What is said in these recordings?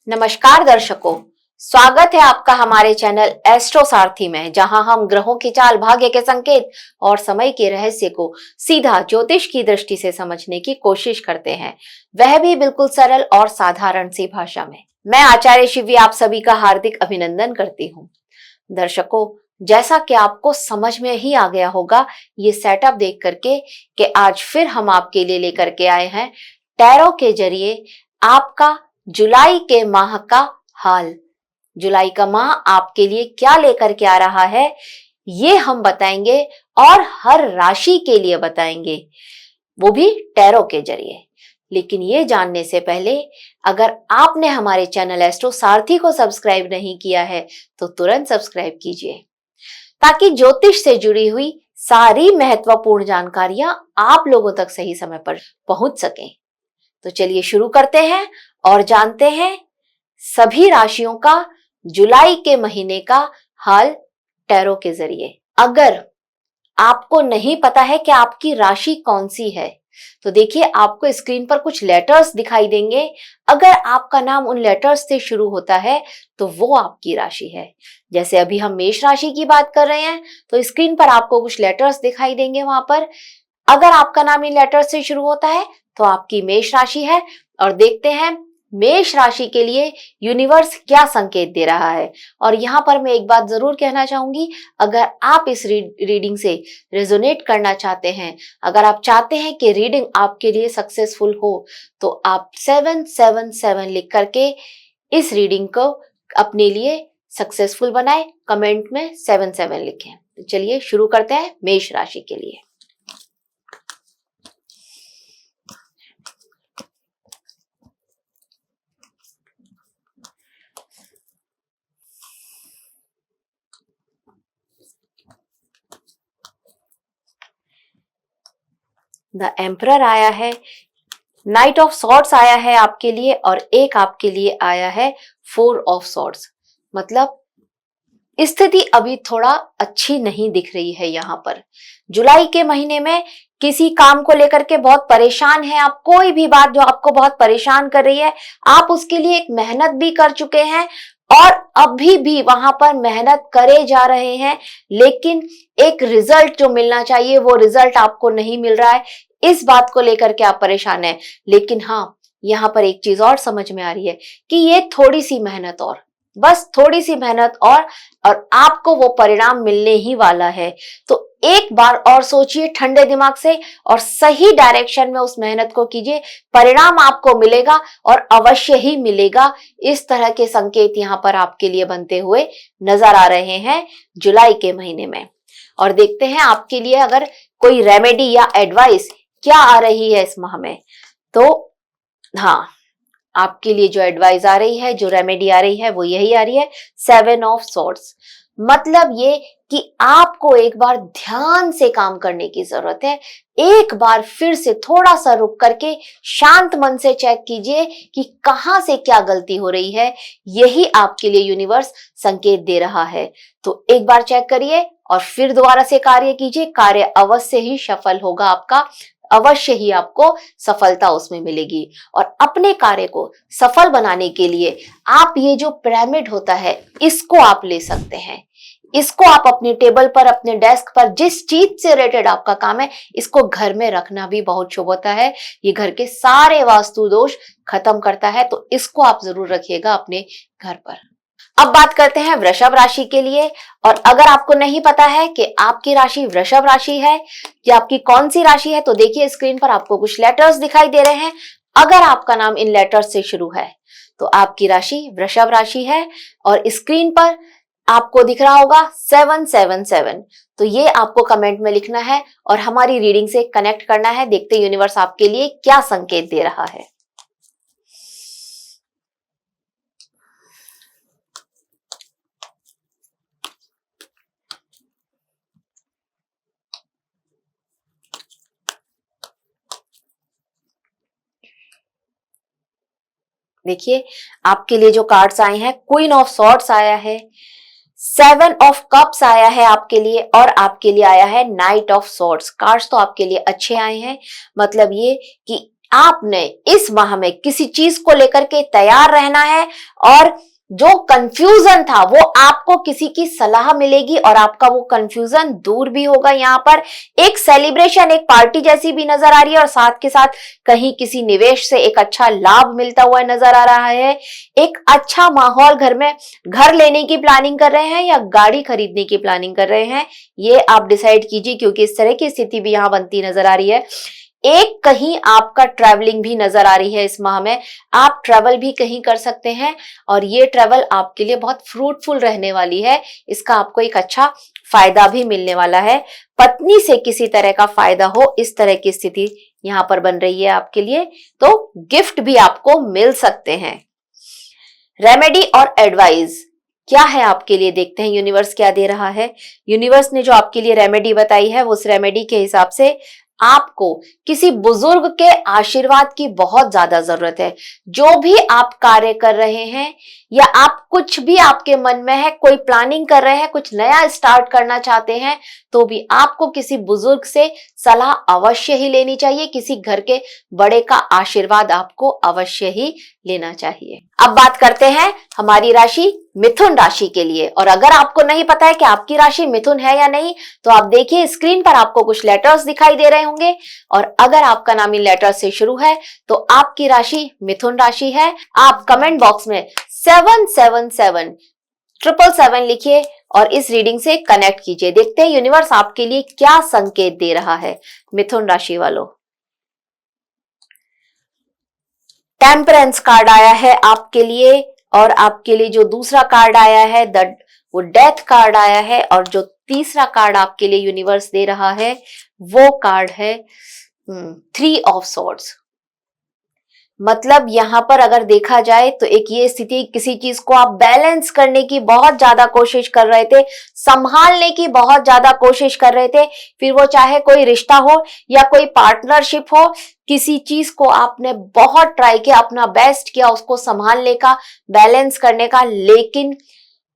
नमस्कार दर्शकों, स्वागत है आपका हमारे चैनल एस्ट्रो सारथी में, जहां हम ग्रहों की चाल, भाग्य के संकेत और समय के रहस्य को सीधा ज्योतिष की दृष्टि से समझने की कोशिश करते हैं, वह भी बिल्कुल सरल और साधारण सी भाषा में। मैं आचार्य शिवी आप सभी का हार्दिक अभिनंदन करती हूँ। दर्शकों, जैसा कि आपको समझ में ही आ गया होगा ये सेटअप देख करके कि आज फिर हम आपके लिए लेकर के आए हैं टैरो के जरिए आपका जुलाई के माह का हाल। जुलाई का माह आपके लिए क्या लेकर के आ रहा है ये हम बताएंगे और हर राशि के लिए बताएंगे, वो भी टैरो के जरिए। लेकिन ये जानने से पहले अगर आपने हमारे चैनल एस्ट्रो सारथी को सब्सक्राइब नहीं किया है तो तुरंत सब्सक्राइब कीजिए, ताकि ज्योतिष से जुड़ी हुई सारी महत्वपूर्ण जानकारियां आप लोगों तक सही समय पर पहुंच सकें। तो चलिए शुरू करते हैं और जानते हैं सभी राशियों का जुलाई के महीने का हाल टैरो के जरिए। अगर आपको नहीं पता है कि आपकी राशि कौन सी है तो देखिए, आपको स्क्रीन पर कुछ लेटर्स दिखाई देंगे। अगर आपका नाम उन लेटर्स से शुरू होता है तो वो आपकी राशि है। जैसे अभी हम मेष राशि की बात कर रहे हैं तो स्क्रीन पर आपको कुछ लेटर्स दिखाई देंगे। वहां पर अगर आपका नाम इन लेटर्स से शुरू होता है तो आपकी मेष राशि है। और देखते हैं मेष राशि के लिए यूनिवर्स क्या संकेत दे रहा है। और यहाँ पर मैं एक बात जरूर कहना चाहूंगी, अगर आप इस रीडिंग से रेजोनेट करना चाहते हैं, अगर आप चाहते हैं कि रीडिंग आपके लिए सक्सेसफुल हो, तो आप 777 लिख करके इस रीडिंग को अपने लिए सक्सेसफुल बनाए। कमेंट में 77 लिखें। तो चलिए शुरू करते हैं मेष राशि के लिए। द एम्परर आया है, नाइट ऑफ सॉर्ड्स आया है आपके लिए, और एक आपके लिए आया है 4 ऑफ सॉर्ड्स। मतलब स्थिति अभी थोड़ा अच्छी नहीं दिख रही है। यहाँ पर जुलाई के महीने में किसी काम को लेकर के बहुत परेशान है आप। कोई भी बात जो आपको बहुत परेशान कर रही है, आप उसके लिए एक मेहनत भी कर चुके हैं और अभी भी वहां पर मेहनत करे जा रहे हैं, लेकिन एक रिजल्ट जो मिलना चाहिए वो रिजल्ट आपको नहीं मिल रहा है। इस बात को लेकर के आप परेशान हैं। लेकिन हाँ, यहाँ पर एक चीज और समझ में आ रही है कि ये थोड़ी सी मेहनत और, बस थोड़ी सी मेहनत और आपको वो परिणाम मिलने ही वाला है। तो एक बार और सोचिए ठंडे दिमाग से और सही डायरेक्शन में उस मेहनत को कीजिए, परिणाम आपको मिलेगा और अवश्य ही मिलेगा। इस तरह के संकेत यहाँ पर आपके लिए बनते हुए नजर आ रहे हैं जुलाई के महीने में। और देखते हैं आपके लिए अगर कोई रेमेडी या एडवाइस क्या आ रही है इस माह में। तो हाँ, आपके लिए जो एडवाइस आ रही है, जो रेमेडी आ रही है, वो यही आ रही है 7 ऑफ सॉर्ड्स। मतलब ये कि आपको एक बार ध्यान से काम करने की जरूरत है। एक बार फिर से थोड़ा सा रुक करके शांत मन से चेक कीजिए कि कहां से क्या गलती हो रही है। यही आपके लिए यूनिवर्स संकेत दे रहा है। तो एक बार चेक करिए और फिर दोबारा से कार्य कीजिए। कार्य अवश्य ही सफल होगा आपका, अवश्य ही आपको सफलता उसमें मिलेगी। और अपने कार्य को सफल बनाने के लिए आप ये जो पिरामिड होता है इसको आप ले सकते हैं। इसको आप अपने टेबल पर, अपने डेस्क पर, जिस चीज से रिलेटेड आपका काम है, इसको घर में रखना भी बहुत शुभ होता है। ये घर के सारे वास्तु दोष खत्म करता है। तो इसको आप जरूर रखिएगा अपने घर पर। अब बात करते हैं वृषभ राशि के लिए। और अगर आपको नहीं पता है कि आपकी राशि वृषभ राशि है कि आपकी कौन सी राशि है, तो देखिए स्क्रीन पर आपको कुछ लेटर्स दिखाई दे रहे हैं। अगर आपका नाम इन लेटर्स से शुरू है तो आपकी राशि वृषभ राशि है। और स्क्रीन पर आपको दिख रहा होगा 777। तो ये आपको कमेंट में लिखना है और हमारी रीडिंग से कनेक्ट करना है। देखते हैं यूनिवर्स आपके लिए क्या संकेत दे रहा है। देखिए आपके लिए जो कार्ड्स आए हैं, क्वीन ऑफ सॉर्ड्स आया है, 7 ऑफ कप्स आया है आपके लिए, और आपके लिए आया है नाइट ऑफ सॉर्ड्स। कार्ड्स तो आपके लिए अच्छे आए हैं। मतलब ये कि आपने इस माह में किसी चीज को लेकर के तैयार रहना है और जो कंफ्यूजन था वो आपको किसी की सलाह मिलेगी और आपका वो कंफ्यूजन दूर भी होगा। यहाँ पर एक सेलिब्रेशन, एक पार्टी जैसी भी नजर आ रही है और साथ के साथ कहीं किसी निवेश से एक अच्छा लाभ मिलता हुआ नजर आ रहा है। एक अच्छा माहौल घर में, घर लेने की प्लानिंग कर रहे हैं या गाड़ी खरीदने की प्लानिंग कर रहे हैं, ये आप डिसाइड कीजिए, क्योंकि इस तरह की स्थिति भी यहां बनती नजर आ रही है। एक कहीं आपका ट्रैवलिंग भी नजर आ रही है इस माह में, आप ट्रैवल भी कहीं कर सकते हैं और ये ट्रैवल आपके लिए बहुत फ्रूटफुल रहने वाली है। इसका आपको एक अच्छा फायदा भी मिलने वाला है। पत्नी से किसी तरह का फायदा हो, इस तरह की स्थिति यहां पर बन रही है आपके लिए, तो गिफ्ट भी आपको मिल सकते हैं। रेमेडी और एडवाइस क्या है आपके लिए, देखते हैं यूनिवर्स क्या दे रहा है। यूनिवर्स ने जो आपके लिए रेमेडी बताई है, उस रेमेडी के हिसाब से आपको किसी बुजुर्ग के आशीर्वाद की बहुत ज्यादा जरूरत है। जो भी आप कार्य कर रहे हैं या आप कुछ भी आपके मन में है, कोई प्लानिंग कर रहे हैं, कुछ नया स्टार्ट करना चाहते हैं, तो भी आपको किसी बुजुर्ग से सलाह अवश्य ही लेनी चाहिए। किसी घर के बड़े का आशीर्वाद आपको अवश्य ही लेना चाहिए। अब बात करते हैं हमारी राशि मिथुन राशि के लिए। और अगर आपको नहीं पता है कि आपकी राशि मिथुन है या नहीं, तो आप देखिए स्क्रीन पर आपको कुछ लेटर्स दिखाई दे रहे होंगे और अगर आपका नाम इन लेटर्स से शुरू है तो आपकी राशि मिथुन राशि है। आप कमेंट बॉक्स में 777 लिखिए और इस रीडिंग से कनेक्ट कीजिए। देखते हैं यूनिवर्स आपके लिए क्या संकेत दे रहा है। मिथुन राशि वालों, टेम्परेंस कार्ड आया है आपके लिए और आपके लिए जो दूसरा कार्ड आया है वो डेथ कार्ड आया है और जो तीसरा कार्ड आपके लिए यूनिवर्स दे रहा है वो कार्ड है 3 ऑफ सॉर्ड्स। मतलब यहां पर अगर देखा जाए तो एक ये स्थिति, किसी चीज को आप बैलेंस करने की बहुत ज्यादा कोशिश कर रहे थे, संभालने की बहुत ज्यादा कोशिश कर रहे थे, फिर वो चाहे कोई रिश्ता हो या कोई पार्टनरशिप हो, किसी चीज को आपने बहुत ट्राई किया, अपना बेस्ट किया उसको संभालने का, बैलेंस करने का, लेकिन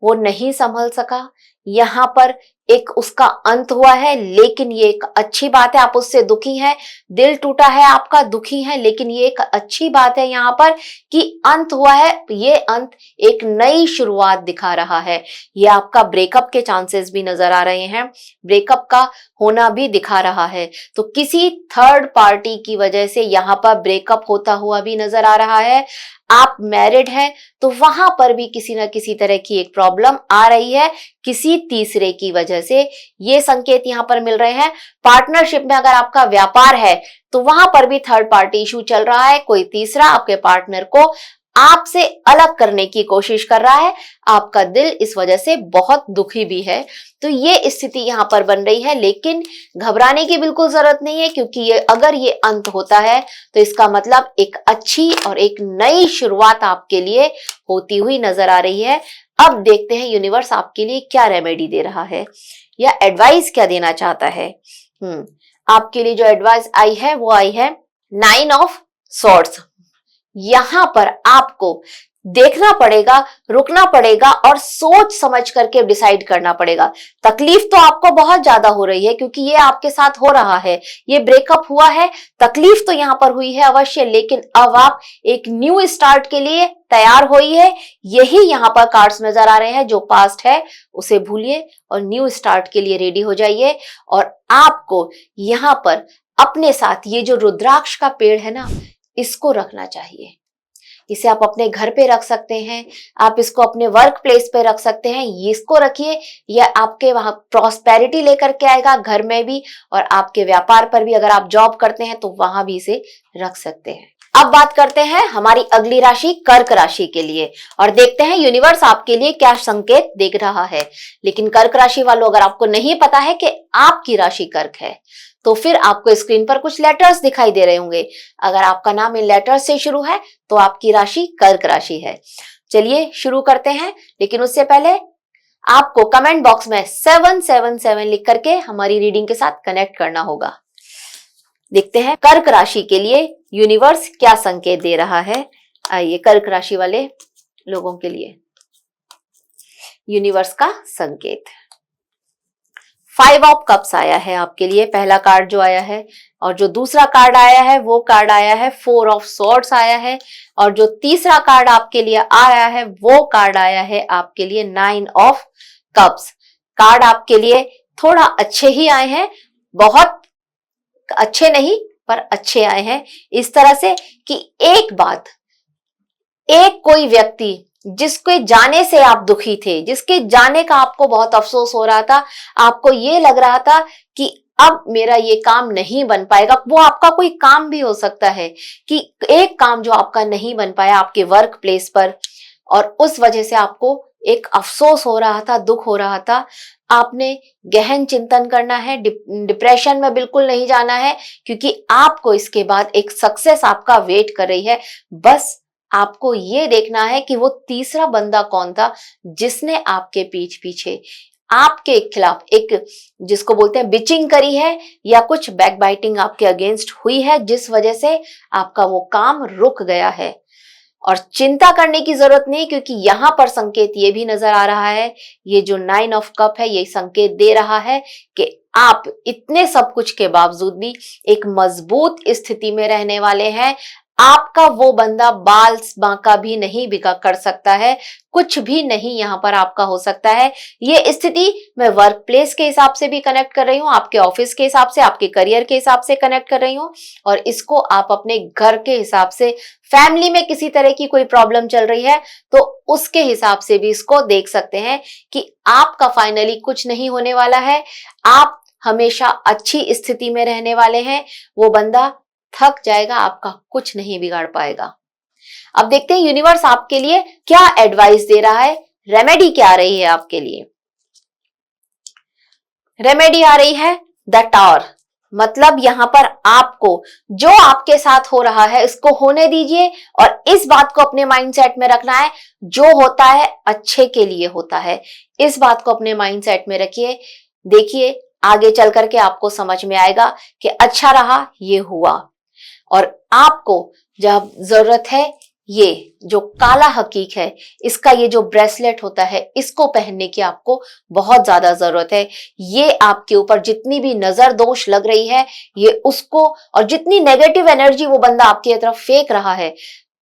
वो नहीं संभल सका। यहां पर एक उसका अंत हुआ है, लेकिन ये एक अच्छी बात है। आप उससे दुखी हैं, दिल टूटा है आपका, दुखी है, लेकिन ये एक अच्छी बात है यहाँ पर कि अंत हुआ है। ये अंत एक नई शुरुआत दिखा रहा है। ये आपका ब्रेकअप के चांसेस भी नजर आ रहे हैं, ब्रेकअप का होना भी दिखा रहा है। तो किसी थर्ड पार्टी की वजह से यहाँ पर ब्रेकअप होता हुआ भी नजर आ रहा है। आप मैरिड हैं तो वहां पर भी किसी ना किसी तरह की एक प्रॉब्लम आ रही है किसी तीसरे की वजह से, ये संकेत यहां पर मिल रहे हैं। पार्टनरशिप में अगर आपका व्यापार है तो वहां पर भी थर्ड पार्टी इशू चल रहा है, कोई तीसरा आपके पार्टनर को आपसे अलग करने की कोशिश कर रहा है। आपका दिल इस वजह से बहुत दुखी भी है। तो ये स्थिति यहां पर बन रही है, लेकिन घबराने की बिल्कुल जरूरत नहीं है, क्योंकि ये अगर ये अंत होता है तो इसका मतलब एक अच्छी और एक नई शुरुआत आपके लिए होती हुई नजर आ रही है। अब देखते हैं यूनिवर्स आपके लिए क्या रेमेडी दे रहा है या एडवाइस क्या देना चाहता है। आपके लिए जो एडवाइस आई है वो आई है 9 ऑफ सॉर्ड्स। यहां पर आपको देखना पड़ेगा, रुकना पड़ेगा और सोच समझ करके डिसाइड करना पड़ेगा। तकलीफ तो आपको बहुत ज्यादा हो रही है क्योंकि ये आपके साथ हो रहा है, ये ब्रेकअप हुआ है, तकलीफ तो यहां पर हुई है अवश्य, लेकिन अब आप एक न्यू स्टार्ट के लिए तैयार हुई है। यही यहां पर कार्ड्स नजर आ रहे हैं। जो पास्ट है उसे भूलिए और न्यू स्टार्ट के लिए रेडी हो जाइए। और आपको यहां पर अपने साथ ये जो रुद्राक्ष का पेड़ है ना, इसको रखना चाहिए। इसे आप अपने घर पे रख सकते हैं, आप इसको अपने वर्क प्लेस पे रख सकते हैं, इसको रखिए। यह आपके वहां प्रॉस्पेरिटी लेकर के आएगा घर में भी, और आपके व्यापार पर भी, अगर आप जॉब करते हैं तो वहां भी इसे रख सकते हैं। अब बात करते हैं हमारी अगली राशि कर्क राशि के लिए और देखते हैं यूनिवर्स आपके लिए क्या संकेत देख रहा है। लेकिन कर्क राशि वालों, अगर आपको नहीं पता है कि आपकी राशि कर्क है तो फिर आपको स्क्रीन पर कुछ लेटर्स दिखाई दे रहे होंगे। अगर आपका नाम इन लेटर्स से शुरू है तो आपकी राशि कर्क राशि है। चलिए शुरू करते हैं, लेकिन उससे पहले आपको कमेंट बॉक्स में 777 लिख करके हमारी रीडिंग के साथ कनेक्ट करना होगा। देखते हैं कर्क राशि के लिए यूनिवर्स क्या संकेत दे रहा है। आइए कर्क राशि वाले लोगों के लिए यूनिवर्स का संकेत। फाइव ऑफ कप्स आया है आपके लिए, पहला कार्ड जो आया है। और जो दूसरा कार्ड आया है वो कार्ड आया है फोर ऑफ सॉर्ड्स आया है। और जो तीसरा कार्ड आपके लिए आया है वो कार्ड आया है आपके लिए नाइन ऑफ कप्स। कार्ड आपके लिए थोड़ा अच्छे ही आए हैं, बहुत अच्छे नहीं पर अच्छे आए हैं, इस तरह से कि एक बात, एक कोई व्यक्ति जिसके जाने से आप दुखी थे, जिसके जाने का आपको बहुत अफसोस हो रहा था, आपको ये लग रहा था कि अब मेरा ये काम नहीं बन पाएगा, वो आपका कोई काम भी हो सकता है कि एक काम जो आपका नहीं बन पाया आपके वर्क प्लेस पर, और उस वजह से आपको एक अफसोस हो रहा था, दुख हो रहा था। आपने गहन चिंतन करना है, डिप्रेशन में बिल्कुल नहीं जाना है, क्योंकि आपको इसके बाद एक सक्सेस आपका वेट कर रही है। बस आपको ये देखना है कि वो तीसरा बंदा कौन था जिसने आपके पीठ पीछे आपके खिलाफ एक, जिसको बोलते हैं बिचिंग करी है, या कुछ बैकबाइटिंग आपके अगेंस्ट हुई है, जिस वजह से आपका वो काम रुक गया है। और चिंता करने की जरूरत नहीं, क्योंकि यहां पर संकेत ये भी नजर आ रहा है, ये जो नाइन ऑफ कप है ये संकेत दे रहा है कि आप इतने सब कुछ के बावजूद भी एक मजबूत स्थिति में रहने वाले हैं। आपका वो बंदा बाल बांका भी नहीं बिका कर सकता है, कुछ भी नहीं यहां पर आपका हो सकता है। ये स्थिति मैं वर्क प्लेस के हिसाब से भी कनेक्ट कर रही हूँ, आपके ऑफिस के हिसाब से, आपके करियर के हिसाब से कनेक्ट कर रही हूँ, और इसको आप अपने घर के हिसाब से, फैमिली में किसी तरह की कोई प्रॉब्लम चल रही है तो उसके हिसाब से भी इसको देख सकते हैं कि आपका फाइनली कुछ नहीं होने वाला है। आप हमेशा अच्छी स्थिति में रहने वाले हैं। वो बंदा थक जाएगा, आपका कुछ नहीं बिगाड़ पाएगा। अब देखते हैं यूनिवर्स आपके लिए क्या एडवाइस दे रहा है, रेमेडी क्या आ रही है आपके लिए। रेमेडी आ रही है द टावर, मतलब यहां पर आपको जो आपके साथ हो रहा है इसको होने दीजिए, और इस बात को अपने माइंडसेट में रखना है, जो होता है अच्छे के लिए होता है। इस बात को अपने माइंडसेट में रखिए। देखिए आगे चल करके आपको समझ में आएगा कि अच्छा रहा ये हुआ। और आपको जब जरूरत है, ये जो काला हकीक है, इसका ये जो ब्रेसलेट होता है, इसको पहनने की आपको बहुत ज्यादा जरूरत है। ये आपके ऊपर जितनी भी नजर दोष लग रही है, ये उसको, और जितनी नेगेटिव एनर्जी वो बंदा आपकी तरफ फेंक रहा है,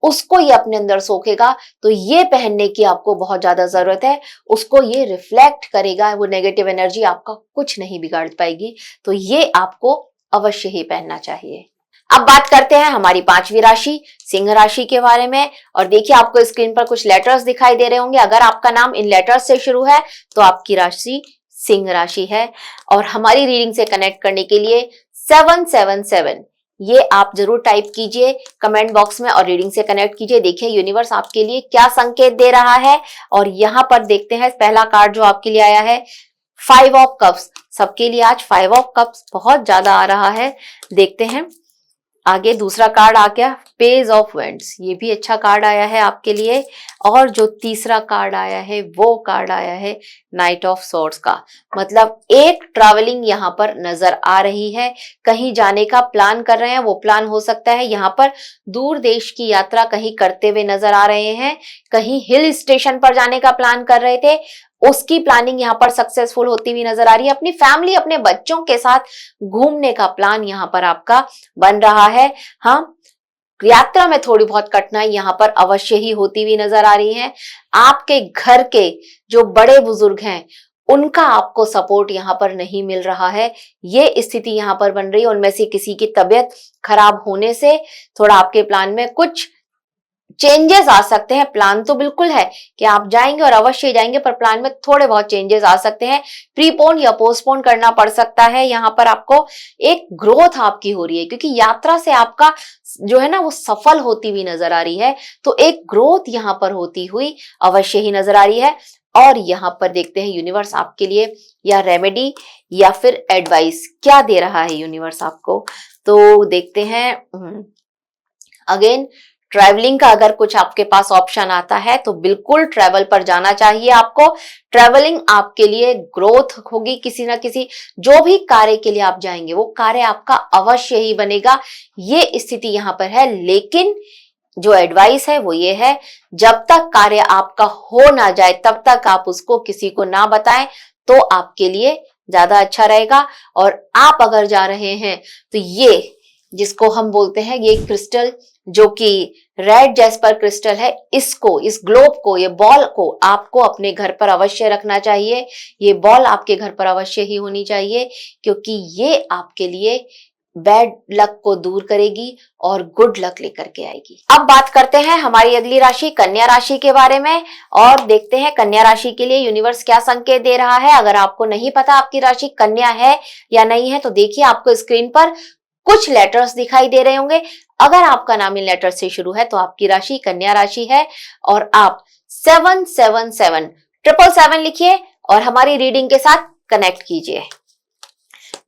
उसको ये अपने अंदर सोखेगा। तो ये पहनने की आपको बहुत ज्यादा जरूरत है, उसको ये रिफ्लेक्ट करेगा, वो नेगेटिव एनर्जी आपका कुछ नहीं बिगाड़ पाएगी। तो ये आपको अवश्य ही पहनना चाहिए। अब बात करते हैं हमारी पांचवी राशि सिंह राशि के बारे में। और देखिए आपको स्क्रीन पर कुछ लेटर्स दिखाई दे रहे होंगे, अगर आपका नाम इन लेटर्स से शुरू है तो आपकी राशि सिंह राशि है। और हमारी रीडिंग से कनेक्ट करने के लिए 777 ये आप जरूर टाइप कीजिए कमेंट बॉक्स में और रीडिंग से कनेक्ट कीजिए। देखिए यूनिवर्स आपके लिए क्या संकेत दे रहा है। और यहाँ पर देखते हैं पहला कार्ड जो आपके लिए आया है फाइव ऑफ कप्स। सबके लिए आज फाइव ऑफ कप्स बहुत ज्यादा आ रहा है। देखते हैं आगे दूसरा कार्ड आ गया पेज ऑफ वेंड्स, ये भी अच्छा कार्ड आया है आपके लिए। और जो तीसरा कार्ड आया है वो कार्ड आया है नाइट ऑफ सॉर्ड्स का, मतलब एक ट्रैवलिंग यहाँ पर नजर आ रही है। कहीं जाने का प्लान कर रहे हैं, वो प्लान हो सकता है यहाँ पर दूर देश की यात्रा कहीं करते हुए नजर आ रहे हैं। कहीं हिल स्टेशन पर जाने का प्लान कर रहे थे, उसकी प्लानिंग यहाँ पर सक्सेसफुल होती हुई नजर आ रही है। अपनी फैमिली, अपने बच्चों के साथ घूमने का प्लान यहाँ पर आपका बन रहा है। हाँ, यात्रा में थोड़ी बहुत कठिनाई यहाँ पर अवश्य ही होती हुई नजर आ रही है। आपके घर के जो बड़े बुजुर्ग हैं उनका आपको सपोर्ट यहाँ पर नहीं मिल रहा है, ये स्थिति यहाँ पर बन रही है। उनमें से किसी की तबीयत खराब होने से थोड़ा आपके प्लान में कुछ चेंजेस आ सकते हैं। प्लान तो बिल्कुल है कि आप जाएंगे और अवश्य जाएंगे, पर प्लान में थोड़े बहुत चेंजेस आ सकते हैं। प्रीपोन या पोस्टपोन करना पड़ सकता है। यहाँ पर आपको एक ग्रोथ आपकी हो रही है, क्योंकि यात्रा से आपका जो है ना वो सफल होती हुई नजर आ रही है। तो एक ग्रोथ यहाँ पर होती हुई अवश्य ही नजर आ रही है। और यहाँ पर देखते हैं यूनिवर्स आपके लिए या रेमेडी या फिर एडवाइस क्या दे रहा है यूनिवर्स आपको। तो देखते हैं अगेन ट्रैवलिंग का अगर कुछ आपके पास ऑप्शन आता है तो बिल्कुल ट्रैवल पर जाना चाहिए आपको। ट्रैवलिंग आपके लिए ग्रोथ होगी, किसी ना किसी जो भी कार्य के लिए आप जाएंगे वो कार्य आपका अवश्य ही बनेगा, ये स्थिति यहाँ पर है। लेकिन जो एडवाइस है वो ये है, जब तक कार्य आपका हो ना जाए तब तक आप उसको किसी को ना बताएं तो आपके लिए ज्यादा अच्छा रहेगा। और आप अगर जा रहे हैं तो ये जिसको हम बोलते हैं, ये क्रिस्टल जो कि रेड जैस्पर क्रिस्टल है, इसको, इस ग्लोब को, ये बॉल को आपको अपने घर पर अवश्य रखना चाहिए। ये बॉल आपके घर पर अवश्य ही होनी चाहिए, क्योंकि ये आपके लिए बैड लक को दूर करेगी और गुड लक लेकर के आएगी। अब बात करते हैं हमारी अगली राशि कन्या राशि के बारे में और देखते हैं कन्या राशि के लिए यूनिवर्स क्या संकेत दे रहा है। अगर आपको नहीं पता आपकी राशि कन्या है या नहीं है तो देखिए, आपको स्क्रीन पर कुछ लेटर्स दिखाई दे रहे होंगे। अगर आपका नाम इन लेटर से शुरू है तो आपकी राशि कन्या राशि है और आप 777 लिखिए और हमारी रीडिंग के साथ कनेक्ट कीजिए।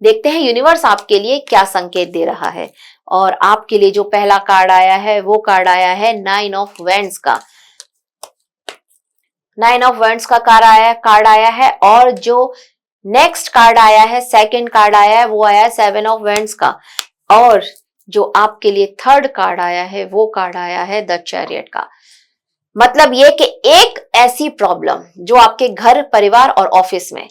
देखते हैं यूनिवर्स आपके लिए क्या संकेत दे रहा है। और आपके लिए जो पहला कार्ड आया है वो कार्ड आया है 9 ऑफ वैंड्स का। 9 ऑफ वैंड्स का कार्ड आया है और जो नेक्स्ट कार्ड आया है, सेकंड कार्ड आया है, वो आया है 7 ऑफ वैंड्स का। और जो आपके लिए थर्ड कार्ड आया है वो कार्ड आया है द चैरियट का। मतलब ये कि एक ऐसी प्रॉब्लम जो आपके घर, परिवार और ऑफिस में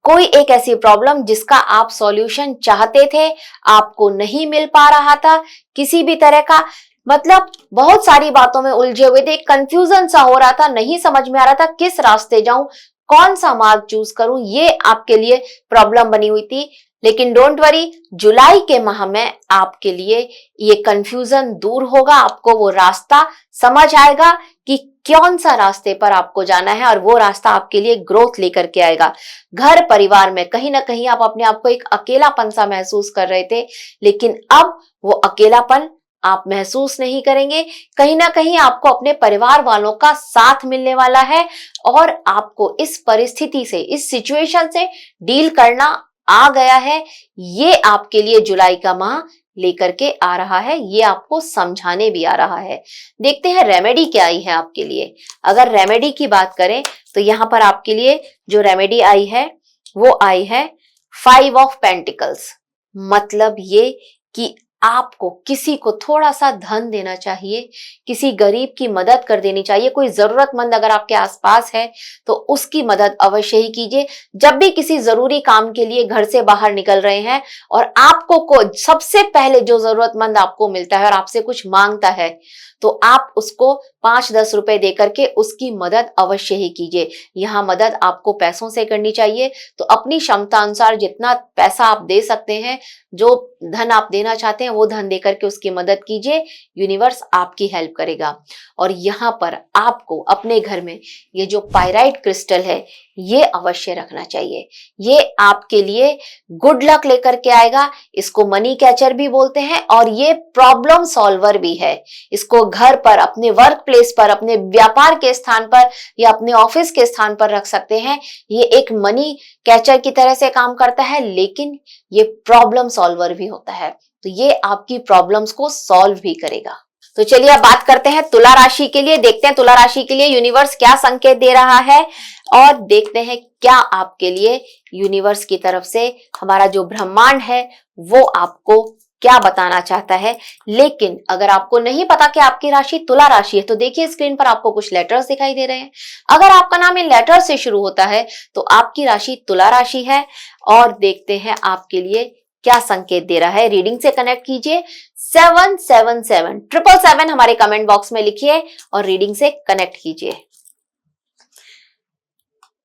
कोई एक ऐसी प्रॉब्लम जिसका आप सॉल्यूशन चाहते थे, आपको नहीं मिल पा रहा था किसी भी तरह का, मतलब बहुत सारी बातों में उलझे हुए थे, कंफ्यूजन सा हो रहा था, नहीं समझ में आ रहा था किस रास्ते जाऊं, कौन सा मार्ग चूज करूं, ये आपके लिए प्रॉब्लम बनी हुई थी। लेकिन डोंट वरी, जुलाई के माह में आपके लिए ये कंफ्यूजन दूर होगा, आपको वो रास्ता समझ आएगा कि कौन सा रास्ते पर आपको जाना है और वो रास्ता आपके लिए ग्रोथ लेकर के आएगा। घर परिवार में कहीं ना कहीं आप अपने आप को एक अकेलापन सा महसूस कर रहे थे, लेकिन अब वो अकेलापन आप महसूस नहीं करेंगे। कहीं ना कहीं आपको अपने परिवार वालों का साथ मिलने वाला है और आपको इस परिस्थिति से, इस सिचुएशन से डील करना आ गया है। ये आपके लिए जुलाई का माह लेकर के आ रहा है, ये आपको समझाने भी आ रहा है। देखते हैं रेमेडी क्या आई है आपके लिए। अगर रेमेडी की बात करें तो यहां पर आपके लिए जो रेमेडी आई है वो आई है 5 ऑफ पेंटिकल्स। मतलब ये कि आपको किसी को थोड़ा सा धन देना चाहिए, किसी गरीब की मदद कर देनी चाहिए। कोई जरूरतमंद अगर आपके आसपास है तो उसकी मदद अवश्य ही कीजिए। जब भी किसी जरूरी काम के लिए घर से बाहर निकल रहे हैं और आपको सबसे पहले जो जरूरतमंद आपको मिलता है और आपसे कुछ मांगता है तो आप उसको 5-10 रुपए देकर के उसकी मदद अवश्य ही कीजिए। यहाँ मदद आपको पैसों से करनी चाहिए, तो अपनी क्षमता अनुसार जितना पैसा आप दे सकते हैं, जो धन आप देना चाहते हैं वो धन देकर के उसकी मदद कीजिए। यूनिवर्स आपकी हेल्प करेगा। और यहाँ पर आपको अपने घर में ये जो पाइराइट क्रिस्टल है ये अवश्य रखना चाहिए। ये आपके लिए गुड लक लेकर के आएगा। इसको मनी कैचर भी बोलते हैं और ये प्रॉब्लम सॉल्वर भी है। इसको घर पर, अपने वर्क प्लेस पर, अपने व्यापार के स्थान पर या अपने ऑफिस के स्थान पर रख सकते हैं। ये एक मनी कैचर की तरह से काम करता है, लेकिन ये प्रॉब्लम सॉल्वर भी होता है। तो ये आपकी प्रॉब्लम्स को सॉल्व भी करेगा। तो चलिए अब बात करते हैं तुला राशि के लिए। देखते हैं तुला राशि के लिए यूनिवर्स क्या संकेत दे रहा है और देखते हैं क्या आपके लिए यूनिवर्स की तरफ से, हमारा जो ब्रह्मांड है वो आपको क्या बताना चाहता है। लेकिन अगर आपको नहीं पता कि आपकी राशि तुला राशि है तो देखिए स्क्रीन पर आपको कुछ लेटर्स दिखाई दे रहे हैं। अगर आपका नाम इन लेटर्स से शुरू होता है तो आपकी राशि तुला राशि है। और देखते हैं आपके लिए क्या संकेत दे रहा है। रीडिंग से कनेक्ट कीजिए। 777 हमारे कमेंट बॉक्स में लिखिए और रीडिंग से कनेक्ट कीजिए।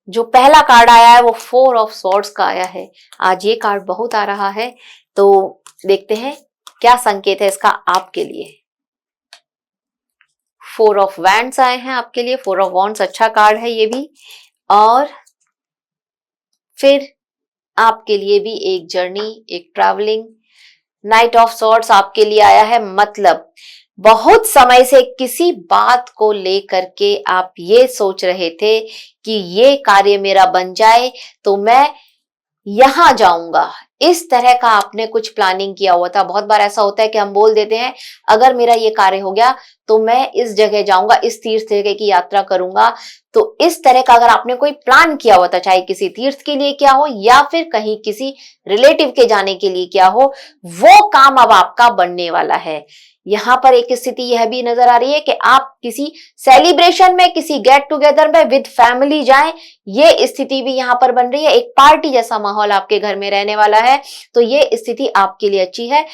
जो पहला कार्ड आया है वो 4 ऑफ स्वॉर्ड्स का आया है। आज ये कार्ड बहुत आ रहा है, तो देखते हैं क्या संकेत है इसका आपके लिए। 4 ऑफ वैंड्स आए हैं आपके लिए। 4 ऑफ वॉन्ड्स अच्छा कार्ड है ये भी। और फिर आपके लिए भी एक जर्नी, एक ट्रैवलिंग। नाइट ऑफ सॉर्ड्स आपके लिए आया है। मतलब बहुत समय से किसी बात को लेकर के आप ये सोच रहे थे कि ये कार्य मेरा बन जाए तो मैं यहां जाऊंगा, इस तरह का आपने कुछ प्लानिंग किया हुआ था। बहुत बार ऐसा होता है कि हम बोल देते हैं अगर मेरा ये कार्य हो गया तो मैं इस जगह जाऊंगा, इस तीर्थ जगह की यात्रा करूंगा, तो इस तरह का अगर आपने कोई प्लान किया हुआ था, चाहे किसी तीर्थ के लिए क्या हो या फिर कहीं किसी रिलेटिव के जाने के लिए क्या हो, वो काम अब आपका बनने वाला है। यहां पर एक स्थिति यह भी नजर आ रही है कि आप किसी सेलिब्रेशन में, किसी गेट टुगेदर में विद फैमिली जाएं, ये स्थिति भी यहां पर बन रही है। एक पार्टी जैसा माहौल आपके घर में रहने वाला है, तो ये स्थिति आपके लिए अच्छी है।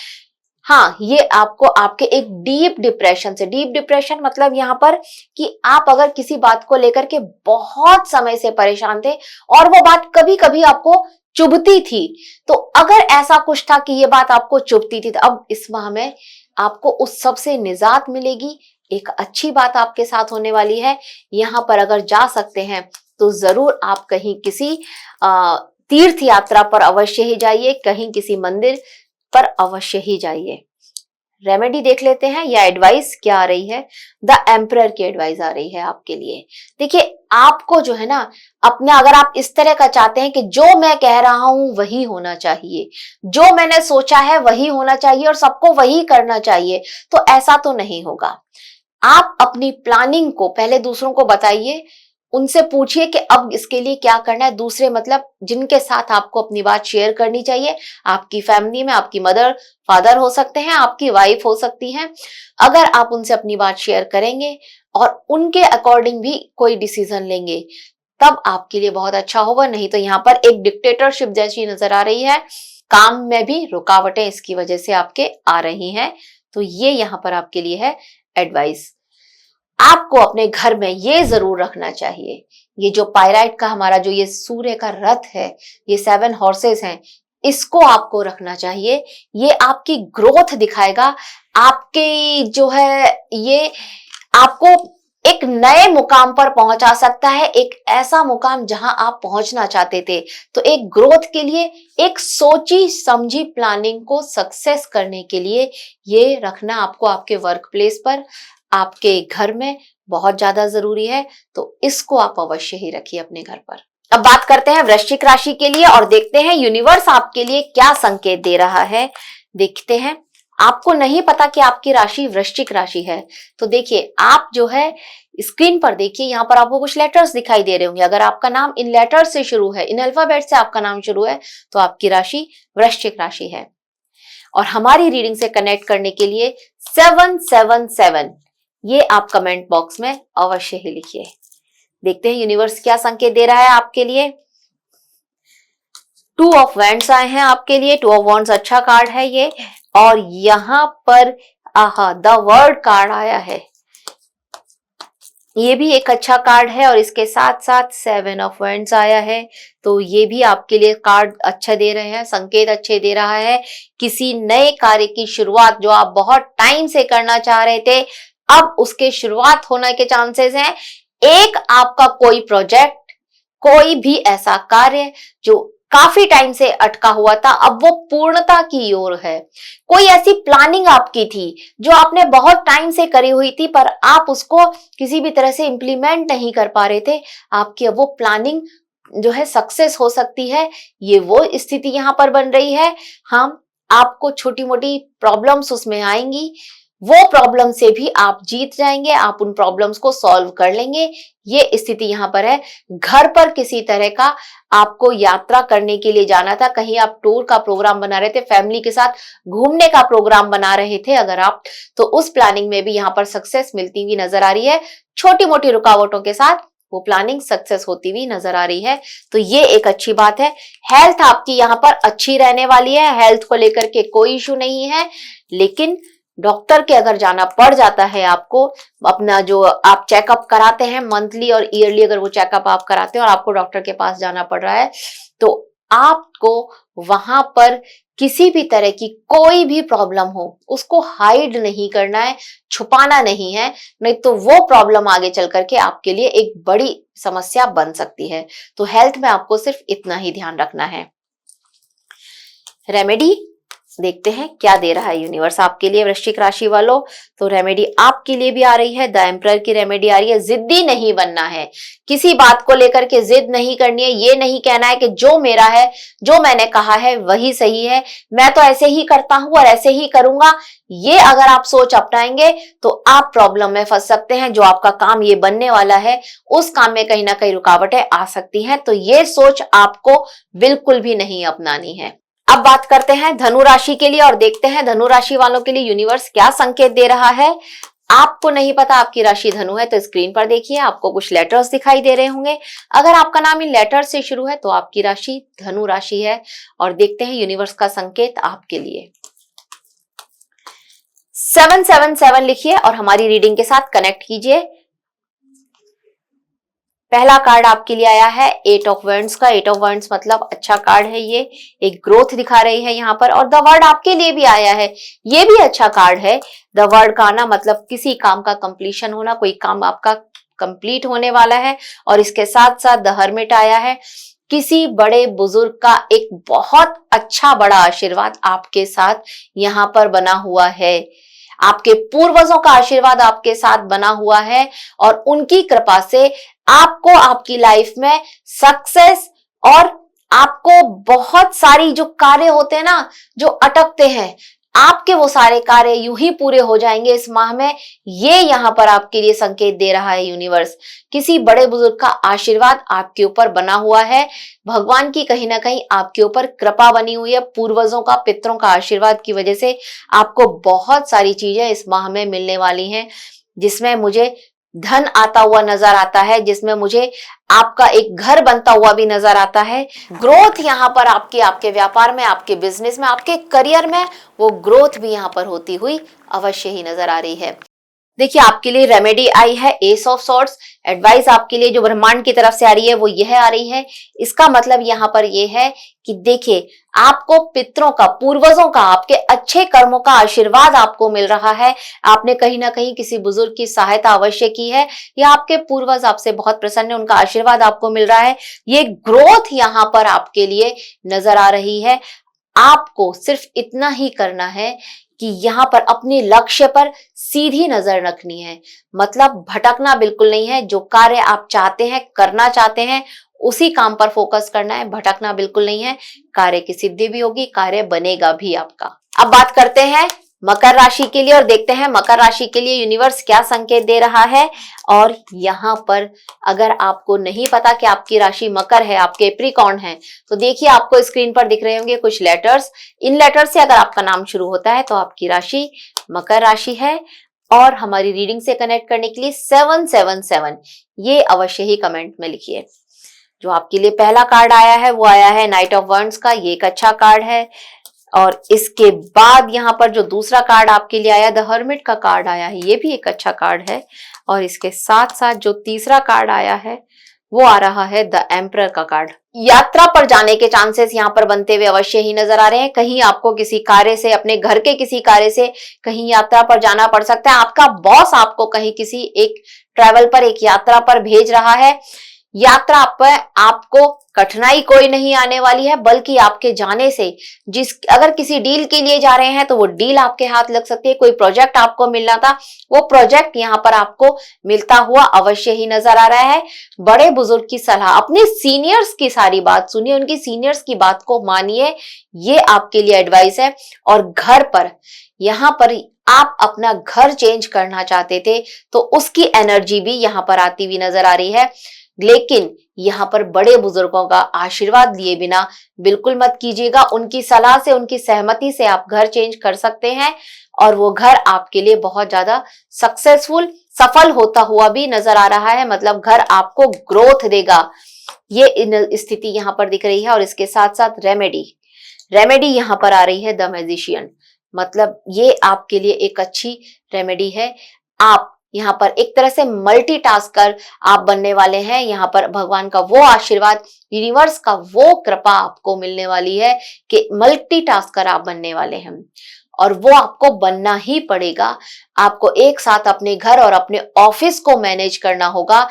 हाँ, ये आपको आपके एक डीप डिप्रेशन से, डीप डिप्रेशन मतलब यहाँ पर कि आप अगर किसी बात को लेकर के बहुत समय से परेशान थे और वो बात कभी कभी आपको चुभती थी, तो अगर ऐसा कुछ था कि ये बात आपको चुभती थी, तो अब इस माह में आपको उस सब से निजात मिलेगी। एक अच्छी बात आपके साथ होने वाली है। यहाँ पर अगर जा सकते हैं तो जरूर आप कहीं किसी तीर्थ यात्रा पर अवश्य ही जाइए, कहीं किसी मंदिर पर अवश्य ही जाइए। रेमेडी देख लेते हैं या एडवाइस क्या आ रही है। द एम्परर की एडवाइस आ रही है आपके लिए। देखिए, आपको जो है ना, अपना अगर आप इस तरह का चाहते हैं कि जो मैं कह रहा हूं वही होना चाहिए, जो मैंने सोचा है वही होना चाहिए और सबको वही करना चाहिए, तो ऐसा तो नहीं होगा। आप अपनी प्लानिंग को पहले दूसरों को बताइए, उनसे पूछिए कि अब इसके लिए क्या करना है। दूसरे मतलब जिनके साथ आपको अपनी बात शेयर करनी चाहिए, आपकी फैमिली में आपकी मदर फादर हो सकते हैं, आपकी वाइफ हो सकती हैं। अगर आप उनसे अपनी बात शेयर करेंगे और उनके अकॉर्डिंग भी कोई डिसीजन लेंगे, तब आपके लिए बहुत अच्छा होगा। नहीं तो यहाँ पर एक डिक्टेटरशिप जैसी नजर आ रही है, काम में भी रुकावटें इसकी वजह से आपके आ रही हैं। तो ये यहाँ पर आपके लिए है एडवाइस। आपको अपने घर में ये जरूर रखना चाहिए, ये जो पायराइट का हमारा जो ये सूर्य का रथ है, ये 7 हॉर्सेस हैं, इसको आपको रखना चाहिए। ये आपकी ग्रोथ दिखाएगा, आपकी जो है ये आपको एक नए मुकाम पर पहुंचा सकता है, एक ऐसा मुकाम जहां आप पहुंचना चाहते थे। तो एक ग्रोथ के लिए, एक सोची समझी प्लानिंग को सक्सेस करने के लिए ये रखना आपको आपके वर्क प्लेस पर, आपके घर में बहुत ज्यादा जरूरी है। तो इसको आप अवश्य ही रखिए अपने घर पर। अब बात करते हैं वृश्चिक राशि के लिए और देखते हैं यूनिवर्स आपके लिए क्या संकेत दे रहा है। देखते हैं, आपको नहीं पता कि आपकी राशि वृश्चिक राशि है, तो देखिए आप जो है स्क्रीन पर देखिए, यहाँ पर आपको कुछ लेटर्स दिखाई दे रहे होंगे। अगर आपका नाम इन लेटर्स से शुरू है, इन अल्फाबेट से आपका नाम शुरू है, तो आपकी राशि वृश्चिक राशि है। और हमारी रीडिंग से कनेक्ट करने के लिए 777 ये आप कमेंट बॉक्स में अवश्य ही लिखिए। देखते हैं यूनिवर्स क्या संकेत दे रहा है आपके लिए। 2 ऑफ वैंड्स आए हैं आपके लिए। 2 ऑफ वॉन्ड्स अच्छा कार्ड है ये, और यहां पर द वर्ड कार्ड आया है, ये भी एक अच्छा कार्ड है। और इसके साथ साथ 7 ऑफ वैंड्स आया है, तो ये भी आपके लिए कार्ड अच्छा दे रहे हैं, संकेत अच्छे दे रहा है। किसी नए कार्य की शुरुआत जो आप बहुत टाइम से करना चाह रहे थे, अब उसके शुरुआत होने के चांसेस हैं। एक आपका कोई प्रोजेक्ट, कोई भी ऐसा कार्य जो काफी टाइम से अटका हुआ था, अब वो पूर्णता की ओर है। कोई ऐसी प्लानिंग आपकी थी जो आपने बहुत टाइम से करी हुई थी, पर आप उसको किसी भी तरह से इंप्लीमेंट नहीं कर पा रहे थे, आपकी अब वो प्लानिंग जो है सक्सेस हो सकती है। ये वो स्थिति यहाँ पर बन रही है। हम आपको छोटी मोटी प्रॉब्लम्स उसमें आएंगी, वो प्रॉब्लम से भी आप जीत जाएंगे, आप उन प्रॉब्लम्स को सॉल्व कर लेंगे। ये स्थिति यहाँ पर है। घर पर किसी तरह का आपको यात्रा करने के लिए जाना था, कहीं आप टूर का प्रोग्राम बना रहे थे, फैमिली के साथ घूमने का प्रोग्राम बना रहे थे अगर आप, तो उस प्लानिंग में भी यहाँ पर सक्सेस मिलती हुई नजर आ रही है। छोटी मोटी रुकावटों के साथ वो प्लानिंग सक्सेस होती हुई नजर आ रही है, तो ये एक अच्छी बात है। हेल्थ आपकी यहाँ पर अच्छी रहने वाली है, हेल्थ को लेकर के कोई इशू नहीं है। लेकिन डॉक्टर के अगर जाना पड़ जाता है आपको, अपना जो आप चेकअप कराते हैं मंथली और ईयरली, अगर वो चेकअप आप कराते हैं और आपको डॉक्टर के पास जाना पड़ रहा है, तो आपको वहां पर किसी भी तरह की कोई भी प्रॉब्लम हो उसको हाइड नहीं करना है, छुपाना नहीं है, नहीं तो वो प्रॉब्लम आगे चल करके आपके लिए एक बड़ी समस्या बन सकती है। तो हेल्थ में आपको सिर्फ इतना ही ध्यान रखना है। रेमेडी देखते हैं क्या दे रहा है यूनिवर्स आपके लिए वृश्चिक राशि वालों। तो रेमेडी आपके लिए भी आ रही है, द एम्परर की रेमेडी आ रही है। जिद्दी नहीं बनना है, किसी बात को लेकर के जिद नहीं करनी है। ये नहीं कहना है कि जो मेरा है, जो मैंने कहा है वही सही है, मैं तो ऐसे ही करता हूं और ऐसे ही करूंगा। ये अगर आप सोच अपनाएंगे तो आप प्रॉब्लम में फंस सकते हैं। जो आपका काम ये बनने वाला है, उस काम में कहीं ना कहीं रुकावटें आ सकती हैं। तो ये सोच आपको बिल्कुल भी नहीं अपनानी है। अब बात करते हैं धनु राशि के लिए और देखते हैं धनु राशि वालों के लिए यूनिवर्स क्या संकेत दे रहा है। आपको नहीं पता आपकी राशि धनु है तो स्क्रीन पर देखिए, आपको कुछ लेटर्स दिखाई दे रहे होंगे। अगर आपका नाम इन लेटर से शुरू है तो आपकी राशि धनु राशि है। और देखते हैं यूनिवर्स का संकेत आपके लिए। 777 लिखिए और हमारी रीडिंग के साथ कनेक्ट कीजिए। पहला कार्ड आपके लिए आया है 8 ऑफ वैंड्स का। 8 ऑफ वैंड्स मतलब अच्छा कार्ड है, ये एक ग्रोथ दिखा रही है यहाँ पर। और द वर्ड आपके लिए भी आया है, ये भी अच्छा कार्ड है। द वर्ड का आना मतलब किसी काम का कंप्लीशन होना, कोई काम आपका कंप्लीट होने वाला है। और इसके साथ साथ द हर्मिट आया है, किसी बड़े बुजुर्ग का एक बहुत अच्छा बड़ा आशीर्वाद आपके साथ यहाँ पर बना हुआ है। आपके पूर्वजों का आशीर्वाद आपके साथ बना हुआ है और उनकी कृपा से आपको आपकी लाइफ में सक्सेस और आपको बहुत सारी जो कार्य होते हैं ना, जो अटकते हैं, आपके वो सारे कार्य यूं ही पूरे हो जाएंगे इस माह में। ये यहाँ पर आपके लिए संकेत दे रहा है यूनिवर्स। किसी बड़े बुजुर्ग का आशीर्वाद आपके ऊपर बना हुआ है, भगवान की कहीं ना कहीं आपके ऊपर कृपा बनी हुई है। पूर्वजों का, पितरों का आशीर्वाद की वजह से आपको बहुत सारी चीजें इस माह में मिलने वाली हैं, जिसमें मुझे धन आता हुआ नजर आता है, जिसमें मुझे आपका एक घर बनता हुआ भी नजर आता है। ग्रोथ यहाँ पर आपके व्यापार में, आपके बिजनेस में, आपके करियर में वो ग्रोथ भी यहाँ पर होती हुई अवश्य ही नजर आ रही है। देखिए आपके लिए रेमेडी आई है एस ऑफ सॉर्ड्स। एडवाइस आपके लिए जो ब्रह्मांड की तरफ से आ रही है वो यह आ रही है। इसका मतलब यहाँ पर यह है कि देखिए आपको पितरों का, पूर्वजों का, आपके अच्छे कर्मों का आशीर्वाद आपको मिल रहा है। आपने कहीं ना कहीं किसी बुजुर्ग की सहायता अवश्य की है या आपके पूर्वज आपसे बहुत प्रसन्न है, उनका आशीर्वाद आपको मिल रहा है। ये ग्रोथ यहाँ पर आपके लिए नजर आ रही है। आपको सिर्फ इतना ही करना है कि यहाँ पर अपने लक्ष्य पर सीधी नजर रखनी है, मतलब भटकना बिल्कुल नहीं है। जो कार्य आप चाहते हैं, करना चाहते हैं, उसी काम पर फोकस करना है, भटकना बिल्कुल नहीं है। कार्य की सिद्धि भी होगी, कार्य बनेगा भी आपका। अब बात करते हैं मकर राशि के लिए और देखते हैं मकर राशि के लिए यूनिवर्स क्या संकेत दे रहा है। और यहाँ पर अगर आपको नहीं पता कि आपकी राशि मकर है, आप कैप्रिकॉर्न है, तो देखिए आपको स्क्रीन पर दिख रहे होंगे कुछ लेटर्स। इन लेटर से अगर आपका नाम शुरू होता है तो आपकी राशि मकर राशि है। और हमारी रीडिंग से कनेक्ट करने के लिए 777 ये अवश्य ही कमेंट में लिखिए। जो आपके लिए पहला कार्ड आया है वो आया है नाइट ऑफ वॉन्ड्स का, ये एक अच्छा कार्ड है। और इसके बाद यहाँ पर जो दूसरा कार्ड आपके लिए आया, द हर्मिट का कार्ड आया है, ये भी एक अच्छा कार्ड है। और इसके साथ साथ जो तीसरा कार्ड आया है वो आ रहा है द एम्परर का कार्ड। यात्रा पर जाने के चांसेस यहाँ पर बनते हुए अवश्य ही नजर आ रहे हैं। कहीं आपको किसी कार्य से, अपने घर के किसी कार्य से कहीं यात्रा पर जाना पड़ सकता है। आपका बॉस आपको कहीं किसी एक ट्रैवल पर, एक यात्रा पर भेज रहा है। यात्रा पर आपको कठिनाई कोई नहीं आने वाली है, बल्कि आपके जाने से अगर किसी डील के लिए जा रहे हैं तो वो डील आपके हाथ लग सकती है। कोई प्रोजेक्ट आपको मिलना था, वो प्रोजेक्ट यहाँ पर आपको मिलता हुआ अवश्य ही नजर आ रहा है। बड़े बुजुर्ग की सलाह, अपने सीनियर्स की सारी बात सुनिए, उनकी सीनियर्स की बात को मानिए, ये आपके लिए एडवाइस है। और घर पर, यहाँ पर आप अपना घर चेंज करना चाहते थे तो उसकी एनर्जी भी यहाँ पर आती हुई नजर आ रही है। लेकिन यहाँ पर बड़े बुजुर्गों का आशीर्वाद लिए बिना बिल्कुल मत कीजिएगा। उनकी सलाह से, उनकी सहमति से आप घर चेंज कर सकते हैं और वो घर आपके लिए बहुत ज्यादा सक्सेसफुल, सफल होता हुआ भी नजर आ रहा है। मतलब घर आपको ग्रोथ देगा, ये स्थिति यहाँ पर दिख रही है। और इसके साथ साथ रेमेडी यहाँ पर आ रही है द मैजिशियन, मतलब ये आपके लिए एक अच्छी रेमेडी है। आप यहाँ पर एक तरह से मल्टीटास्कर आप बनने वाले हैं। यहाँ पर भगवान का वो आशीर्वाद, यूनिवर्स का वो कृपा आपको मिलने वाली है कि मल्टीटास्कर आप बनने वाले हैं। और वो आपको बनना ही पड़ेगा। आपको एक साथ अपने घर और अपने ऑफिस को मैनेज करना होगा।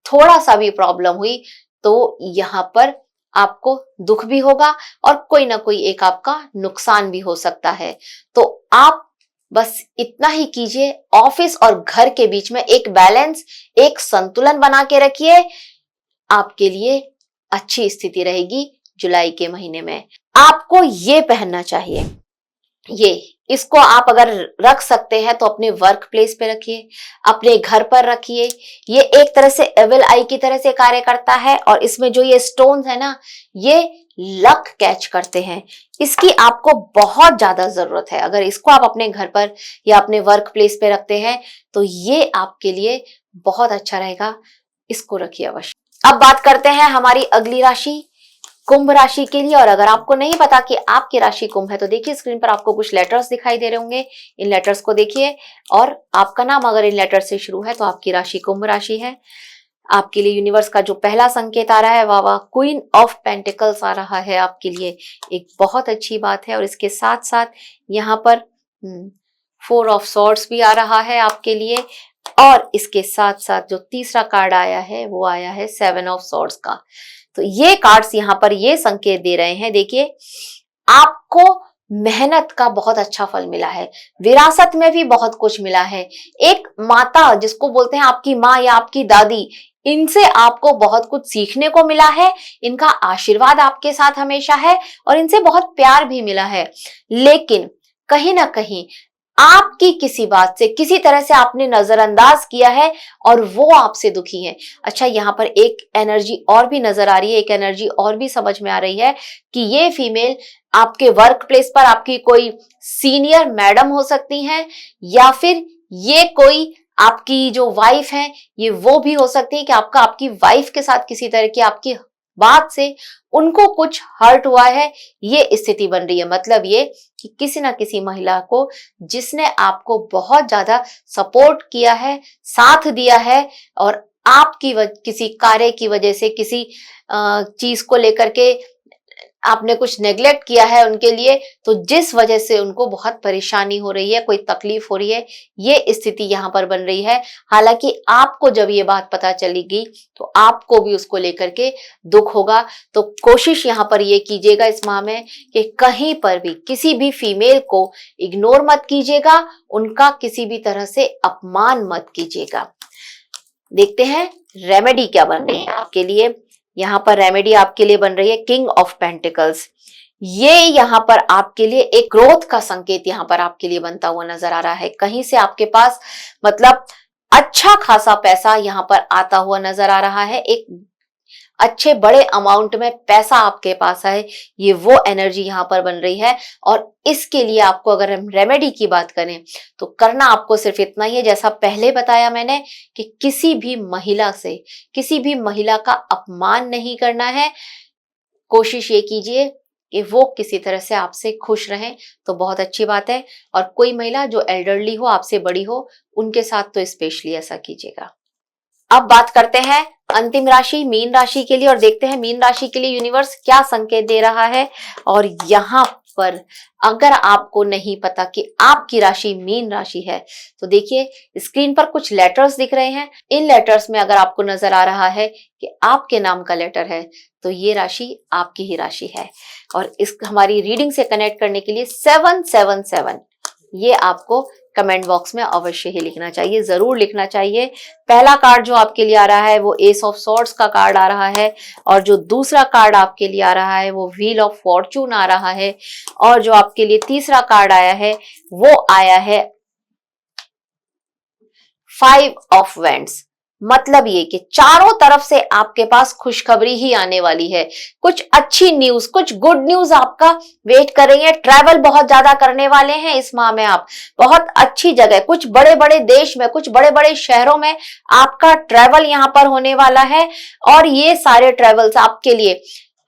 थोड़ा सा भी प्रॉब्लम हुई तो यहाँ पर आपको दुख भी होगा और कोई ना कोई एक आपका नुकसान भी हो सकता है। तो आप बस इतना ही कीजिए, ऑफिस और घर के बीच में एक बैलेंस, एक संतुलन बना के रखिए, आपके लिए अच्छी स्थिति रहेगी जुलाई के महीने में। आपको ये पहनना चाहिए, ये इसको आप अगर रख सकते हैं तो अपने वर्क प्लेस पे रखिए, अपने घर पर रखिए। ये एक तरह से एविल आई की तरह से कार्य करता है और इसमें जो ये स्टोन्स है ना, ये लक कैच करते हैं। इसकी आपको बहुत ज्यादा जरूरत है। अगर इसको आप अपने घर पर या अपने वर्क प्लेस पे रखते हैं तो ये आपके लिए बहुत अच्छा रहेगा। इसको रखिए अवश्य। अब बात करते हैं हमारी अगली राशि कुंभ राशि के लिए। और अगर आपको नहीं पता कि आपकी राशि कुंभ है तो देखिए स्क्रीन पर आपको कुछ लेटर्स दिखाई दे रहे होंगे, इन लेटर्स को देखिए और आपका नाम अगर इन लेटर से शुरू है तो आपकी राशि कुंभ राशि है। आपके लिए यूनिवर्स का जो पहला संकेत आ रहा है वाह क्वीन ऑफ पेंटिकल्स आ रहा है आपके लिए, एक बहुत अच्छी बात है। और इसके साथ साथ यहाँ पर 4 ऑफ सॉर्ड्स भी आ रहा है आपके लिए। और इसके साथ साथ जो तीसरा कार्ड आया है वो आया है 7 ऑफ सॉर्ड्स का। तो ये कार्ड्स यहाँ पर ये संकेत दे रहे हैं, देखिए आपको मेहनत का बहुत अच्छा फल मिला है, विरासत में भी बहुत कुछ मिला है। एक माता जिसको बोलते हैं आपकी माँ या आपकी दादी, इनसे आपको बहुत कुछ सीखने को मिला है, इनका आशीर्वाद आपके साथ हमेशा है और इनसे बहुत प्यार भी मिला है। लेकिन कहीं ना कहीं आपकी किसी बात से, किसी तरह से आपने नजरअंदाज किया है और वो आपसे दुखी है। अच्छा, यहाँ पर एक एनर्जी और भी नजर आ रही है, एक एनर्जी और भी समझ में आ रही है कि ये फीमेल आपके वर्क प्लेस पर आपकी कोई सीनियर मैडम हो सकती हैं या फिर ये कोई आपकी जो वाइफ है ये वो भी हो सकती है कि आपकी वाइफ के साथ किसी तरह की आपकी बात से उनको कुछ हर्ट हुआ है, ये स्थिति बन रही है। मतलब ये कि किसी ना किसी महिला को जिसने आपको बहुत ज्यादा सपोर्ट किया है, साथ दिया है और आपकी किसी कार्य की वजह से, किसी चीज को लेकर के आपने कुछ नेग्लेक्ट किया है उनके लिए, तो जिस वजह से उनको बहुत परेशानी हो रही है, कोई तकलीफ हो रही है, ये स्थिति यहाँ पर बन रही है। हालांकि आपको जब ये बात पता चलेगी तो आपको भी उसको लेकर के दुख होगा। तो कोशिश यहाँ पर ये कीजिएगा इस माह में कि कहीं पर भी किसी भी फीमेल को इग्नोर मत कीजिएगा, उनका किसी भी तरह से अपमान मत कीजिएगा। देखते हैं रेमेडी क्या बन रही है आपके लिए। यहाँ पर रेमेडी आपके लिए बन रही है किंग ऑफ पेंटिकल्स। ये यहाँ पर आपके लिए एक ग्रोथ का संकेत यहाँ पर आपके लिए बनता हुआ नजर आ रहा है। कहीं से आपके पास मतलब अच्छा खासा पैसा यहाँ पर आता हुआ नजर आ रहा है, एक अच्छे बड़े अमाउंट में पैसा आपके पास है, ये वो एनर्जी यहाँ पर बन रही है। और इसके लिए आपको अगर हम रेमेडी की बात करें तो करना आपको सिर्फ इतना ही है, जैसा पहले बताया मैंने कि किसी भी महिला से, किसी भी महिला का अपमान नहीं करना है। कोशिश ये कीजिए कि वो किसी तरह से आपसे खुश रहें तो बहुत अच्छी बात है। और कोई महिला जो एल्डरली हो, आपसे बड़ी हो, उनके साथ तो स्पेशली ऐसा कीजिएगा। अब बात करते हैं अंतिम राशि मीन राशि के लिए और देखते हैं मीन राशि के लिए यूनिवर्स क्या संकेत दे रहा है। और यहाँ पर अगर आपको नहीं पता कि आपकी राशि मीन राशि है तो देखिए स्क्रीन पर कुछ लेटर्स दिख रहे हैं। इन लेटर्स में अगर आपको नजर आ रहा है कि आपके नाम का लेटर है तो ये राशि आपकी ही राशि है। और इस हमारी रीडिंग से कनेक्ट करने के लिए 777 ये आपको कमेंट बॉक्स में अवश्य ही लिखना चाहिए, जरूर लिखना चाहिए। पहला कार्ड जो आपके लिए आ रहा है वो एस ऑफ सॉर्ड्स का कार्ड आ रहा है और जो दूसरा कार्ड आपके लिए आ रहा है वो व्हील ऑफ फॉर्चून आ रहा है और जो आपके लिए तीसरा कार्ड आया है वो आया है 5 ऑफ वेंड्स। मतलब ये कि चारों तरफ से आपके पास खुशखबरी ही आने वाली है, कुछ अच्छी न्यूज, कुछ गुड न्यूज आपका वेट कर रही है। ट्रैवल बहुत ज्यादा करने वाले हैं इस माह में आप, बहुत अच्छी जगह, कुछ बड़े बड़े देश में, कुछ बड़े बड़े शहरों में आपका ट्रैवल यहाँ पर होने वाला है। और ये सारे ट्रैवल्स आपके लिए,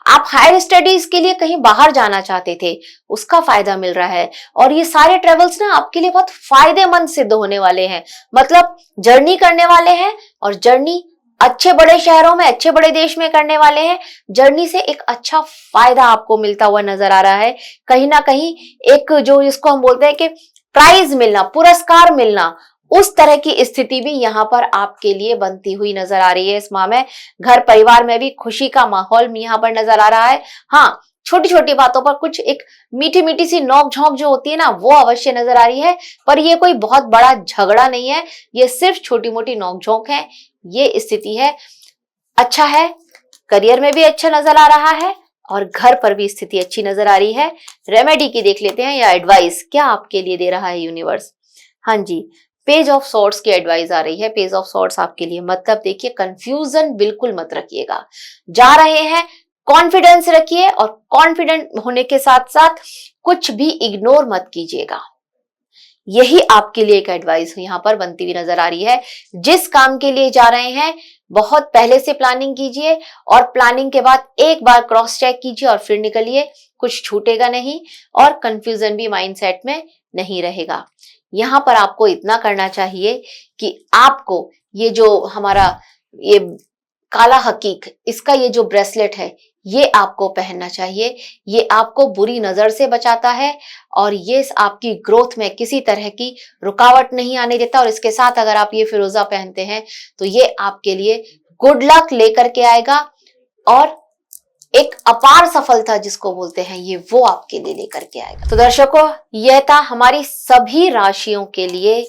आप हायर स्टडीज के लिए कहीं बाहर जाना चाहते थे, उसका फायदा मिल रहा है। और ये सारे ट्रेवल्स ना आपके लिए बहुत फायदेमंद सिद्ध होने वाले हैं। मतलब जर्नी करने वाले हैं और जर्नी अच्छे बड़े शहरों में, अच्छे बड़े देश में करने वाले हैं। जर्नी से एक अच्छा फायदा आपको मिलता हुआ नजर आ रहा है। कहीं ना कहीं एक जो इसको हम बोलते हैं कि प्राइज मिलना, पुरस्कार मिलना, उस तरह की स्थिति भी यहाँ पर आपके लिए बनती हुई नजर आ रही है इस माह में। घर परिवार में भी खुशी का माहौल यहाँ पर नजर आ रहा है। हाँ, छोटी छोटी बातों पर कुछ एक मीठी मीठी सी नोक झोंक जो होती है ना, वो अवश्य नजर आ रही है, पर ये कोई बहुत बड़ा झगड़ा नहीं है, ये सिर्फ छोटी मोटी नोक झोंक है, ये स्थिति है। अच्छा है, करियर में भी अच्छा नजर आ रहा है और घर पर भी स्थिति अच्छी नजर आ रही है। रेमेडी की देख लेते हैं या एडवाइस क्या आपके लिए दे रहा है यूनिवर्स। हाँ जी, पेज ऑफ सॉर्ड्स की एडवाइस आ रही है। पेज ऑफ सॉर्ड्स आपके लिए मतलब देखिए, कंफ्यूजन बिल्कुल मत रखिएगा। जा रहे हैं, कॉन्फिडेंस रखिए और कॉन्फिडेंट होने के साथ साथ कुछ भी इग्नोर मत कीजिएगा। यही आपके लिए एक एडवाइस यहां पर बनती हुई नजर आ रही है। जिस काम के लिए जा रहे हैं बहुत पहले से प्लानिंग कीजिए और प्लानिंग के बाद एक बार क्रॉस चेक कीजिए और फिर निकलिए। कुछ छूटेगा नहीं और कंफ्यूजन भी माइंडसेट में नहीं रहेगा। यहां पर आपको इतना करना चाहिए कि आपको ये जो हमारा ये काला हकीक, इसका ये जो ब्रेसलेट है, ये आपको पहनना चाहिए। ये आपको बुरी नजर से बचाता है और ये आपकी ग्रोथ में किसी तरह की रुकावट नहीं आने देता। और इसके साथ अगर आप ये फिरोजा पहनते हैं तो ये आपके लिए गुड लक लेकर के आएगा और एक अपार सफलता जिसको बोलते हैं, ये वो आपके लिए लेकर के आएगा। तो दर्शकों, यह था हमारी सभी राशियों के लिए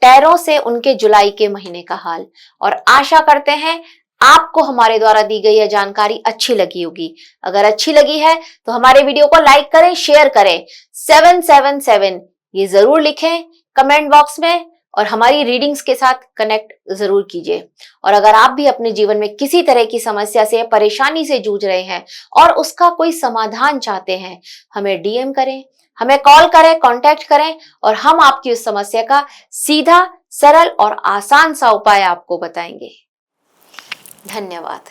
टैरो से उनके जुलाई के महीने का हाल। और आशा करते हैं आपको हमारे द्वारा दी गई यह जानकारी अच्छी लगी होगी। अगर अच्छी लगी है तो हमारे वीडियो को लाइक करें, शेयर करें, 777 ये जरूर लिखें कमेंट बॉक्स में और हमारी रीडिंग्स के साथ कनेक्ट जरूर कीजिए। और अगर आप भी अपने जीवन में किसी तरह की समस्या से, परेशानी से जूझ रहे हैं और उसका कोई समाधान चाहते हैं, हमें डीएम करें, हमें कॉल करें, कांटेक्ट करें और हम आपकी उस समस्या का सीधा, सरल और आसान सा उपाय आपको बताएंगे। धन्यवाद।